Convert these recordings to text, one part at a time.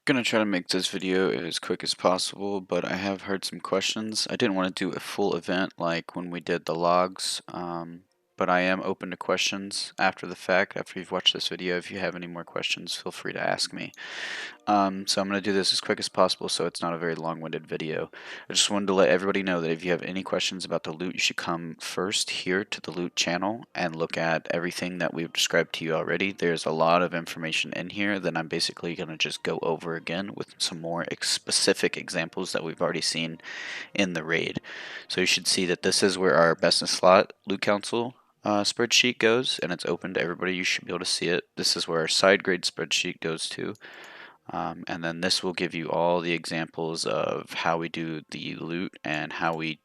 Gonna try to make this video as quick as possible, but I have heard some questions. I didn't want to do a full event like when we did the logs, but I am open to questions after the fact. After you've watched this video, if you have any more questions, feel free to ask me. So I'm going to do this as quick as possible so it's not a very long-winded video. I just wanted to let everybody know that if you have any questions about the loot, you should come first here to the loot channel and look at everything that we've described to you already. There's a lot of information in here that I'm basically going to just go over again with some more specific examples that we've already seen in the raid. So you should see that this is where our best in slot loot council spreadsheet goes, and it's open to everybody. You should be able to see it. This is where our side grade spreadsheet goes to. And then this will give you all the examples of how we do the loot and how we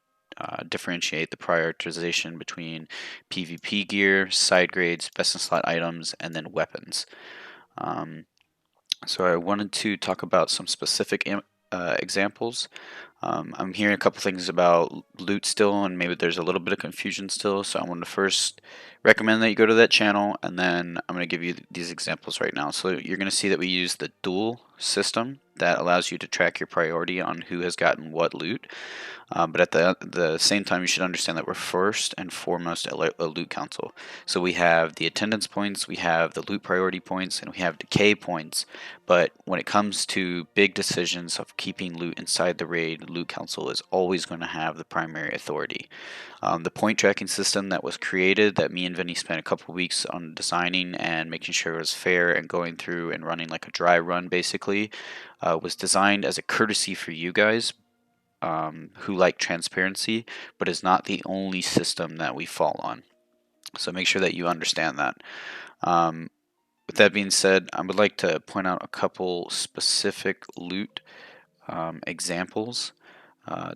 differentiate the prioritization between PvP gear, side grades, best in slot items, and then weapons. So I wanted to talk about some specific examples. I'm hearing a couple things about loot still, and maybe there's a little bit of confusion still, so I want to first recommend that you go to that channel, and then I'm going to give you these examples right now. So you're going to see that we use the duel system that allows you to track your priority on who has gotten what loot. But at the same time, you should understand that we're first and foremost a loot council. So we have the attendance points, we have the loot priority points, and we have decay points. But when it comes to big decisions of keeping loot inside the raid, loot council is always going to have the primary authority. The point tracking system that was created, that me and Vinny spent a couple weeks on designing and making sure it was fair and going through and running like a dry run basically, was designed as a courtesy for you guys who like transparency, but is not the only system that we fall on. So make sure that you understand that. With that being said, I would like to point out a couple specific loot examples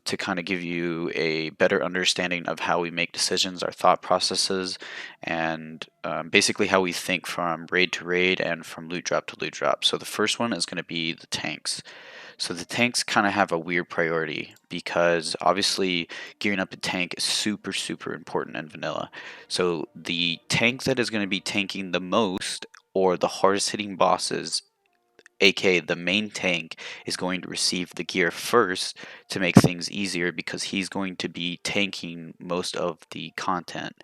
to kind of give you a better understanding of how we make decisions, our thought processes, and basically how we think from raid to raid and from loot drop to loot drop. So the first one is going to be the tanks. So the tanks kind of have a weird priority because obviously gearing up a tank is super important in vanilla. So the tank that is going to be tanking the most or the hardest hitting bosses, aka the main tank, is going to receive the gear first to make things easier because he's going to be tanking most of the content,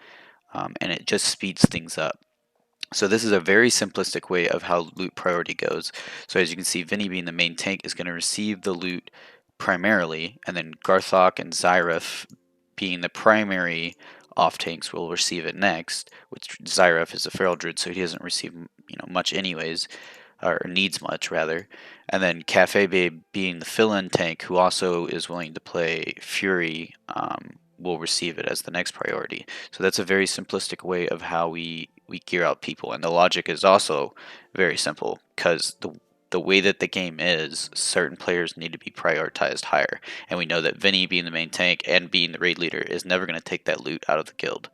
and it just speeds things up. So this is a very simplistic way of how loot priority goes. So as you can see, Vinny being the main tank is going to receive the loot primarily, and then Garthok and Zyref being the primary off tanks will receive it next, which Zyref is a feral druid, so he doesn't receive much anyways, or needs much rather. And then Cafe Babe being the fill-in tank who also is willing to play Fury will receive it as the next priority. So that's a very simplistic way of how we gear out people, and the logic is also very simple because the way that the game is, certain players need to be prioritized higher, and we know that Vinny being the main tank and being the raid leader is never going to take that loot out of the guild.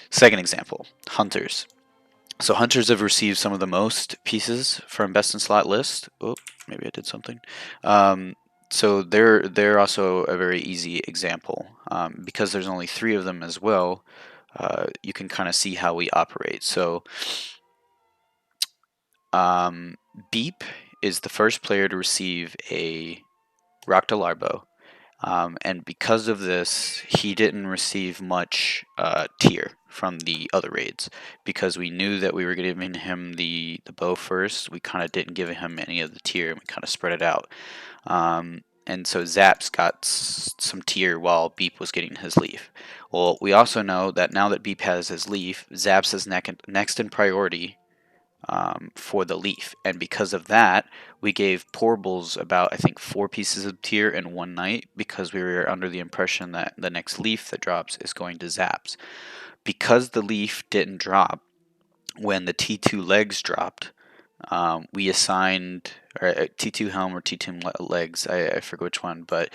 Second example, hunters. So hunters have received some of the most pieces from best in slot list. Oh, maybe I did something. So they're also a very easy example because there's only 3 of them as well. You can kind of see how we operate. So Beep is the first player to receive a Raktalar bow, and because of this, he didn't receive much tier from the other raids because we knew that we were giving him the bow first. We kind of didn't give him any of the tier, and we kind of spread it out. And so Zaps got some tier while Beep was getting his leaf. Well, we also know that now that Beep has his leaf, Zaps is next in priority for the leaf, and because of that, we gave Porbles about, I think, 4 pieces of tier in one night because we were under the impression that the next leaf that drops is going to Zaps. Because the leaf didn't drop when the T2 legs dropped, we assigned T2 helm or T2 legs, I forget which one, but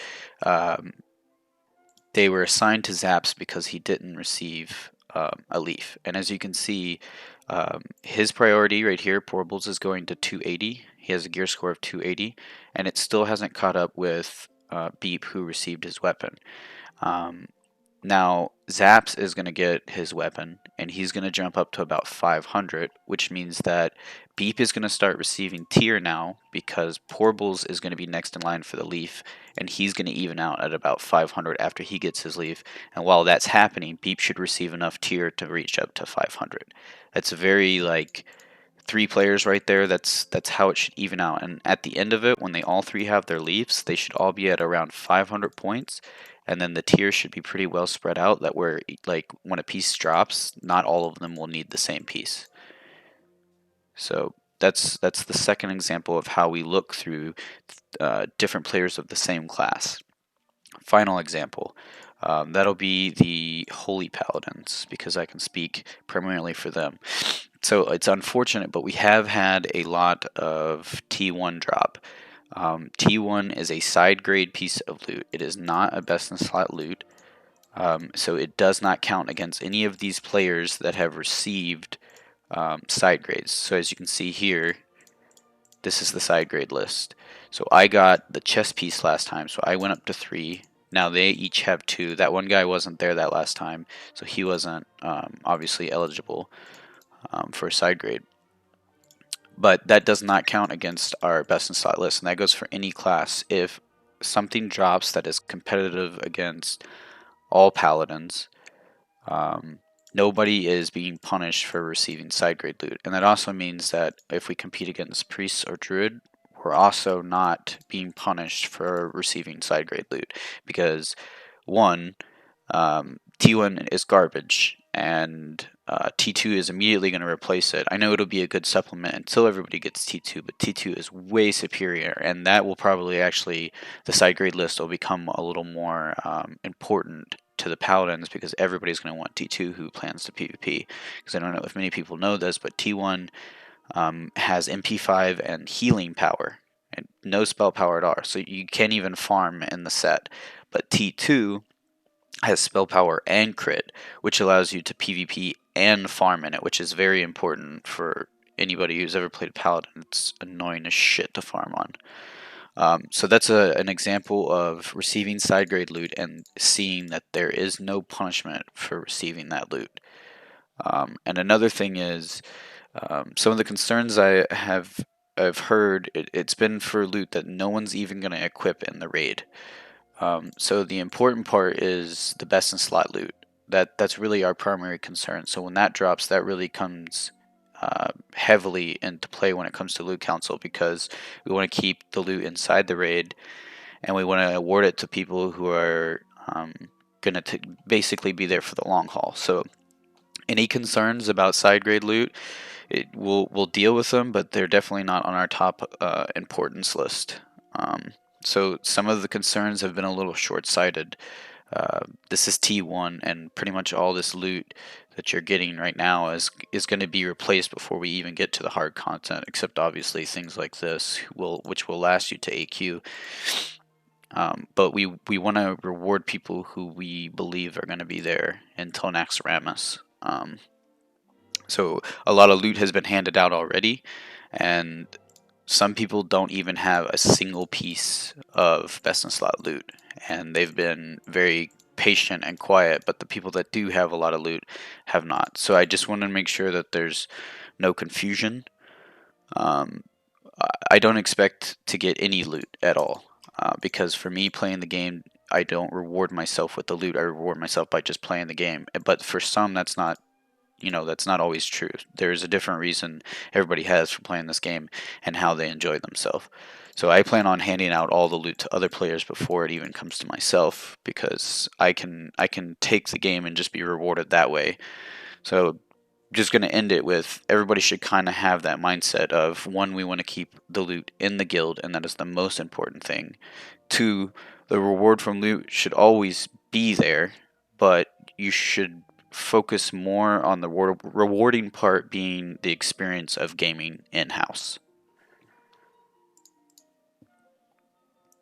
they were assigned to Zaps because he didn't receive a leaf. And as you can see, his priority right here, Porbles, is going to 280. He has a gear score of 280, and it still hasn't caught up with Beep, who received his weapon. Now, Zaps is going to get his weapon, and he's going to jump up to about 500, which means that Beep is going to start receiving tier now because Porbles is going to be next in line for the Leaf, and he's going to even out at about 500 after he gets his Leaf. And while that's happening, Beep should receive enough tier to reach up to 500. That's a very, like, 3 players right there. That's how it should even out. And at the end of it, when they all 3 have their leaves, they should all be at around 500 points. And then the tiers should be pretty well spread out. That where, like, when a piece drops, not all of them will need the same piece. So that's the second example of how we look through different players of the same class. Final example. That'll be the Holy Paladins, because I can speak primarily for them. So it's unfortunate, but we have had a lot of T1 drop. T1 is a side grade piece of loot. It is not a best in slot loot. So it does not count against any of these players that have received side grades. So as you can see here, this is the side grade list. So I got the chest piece last time, so I went up to 3. Now they each have 2. That one guy wasn't there that last time, so he wasn't obviously eligible for a side grade. But that does not count against our best in slot list, and that goes for any class. If something drops that is competitive against all paladins, nobody is being punished for receiving side grade loot. And that also means that if we compete against priests or druid, we're also not being punished for receiving side grade loot, because one, T1 is garbage, and T2 is immediately going to replace it. I know it'll be a good supplement until everybody gets T2, but T2 is way superior, and that will probably actually, the side grade list will become a little more important to the paladins, because everybody's going to want T2 who plans to PvP. Because I don't know if many people know this, but T1 has MP5 and healing power, and no spell power at all, so you can't even farm in the set. But T2 has spell power and crit, which allows you to PvP and farm in it, which is very important for anybody who's ever played Paladin. It's annoying as shit to farm on. So that's an example of receiving side grade loot and seeing that there is no punishment for receiving that loot. And another thing is, some of the concerns I've heard, it's been for loot that no one's even going to equip in the raid. So the important part is the best in slot loot. That's really our primary concern. So when that drops, that really comes heavily into play when it comes to loot council, because we want to keep the loot inside the raid, and we want to award it to people who are going to basically be there for the long haul. So any concerns about side grade loot, we'll deal with them, but they're definitely not on our top importance list. So some of the concerns have been a little short-sighted. This is T1, and pretty much all this loot that you're getting right now is going to be replaced before we even get to the hard content, except obviously things like this, which will last you to AQ. But we want to reward people who we believe are going to be there until Naxxramas. So a lot of loot has been handed out already, and some people don't even have a single piece of best in slot loot, and they've been very patient and quiet, but the people that do have a lot of loot have not. So I just want to make sure that there's no confusion. I don't expect to get any loot at all, because for me playing the game, I don't reward myself with the loot. I reward myself by just playing the game. But for some, that's not always true. There's a different reason everybody has for playing this game and how they enjoy themselves. So I plan on handing out all the loot to other players before it even comes to myself, because I can take the game and just be rewarded that way. So just going to end it with, everybody should kind of have that mindset of, one, we want to keep the loot in the guild, and that is the most important thing. 2, the reward from loot should always be there, but you should focus more on the rewarding part being the experience of gaming in-house.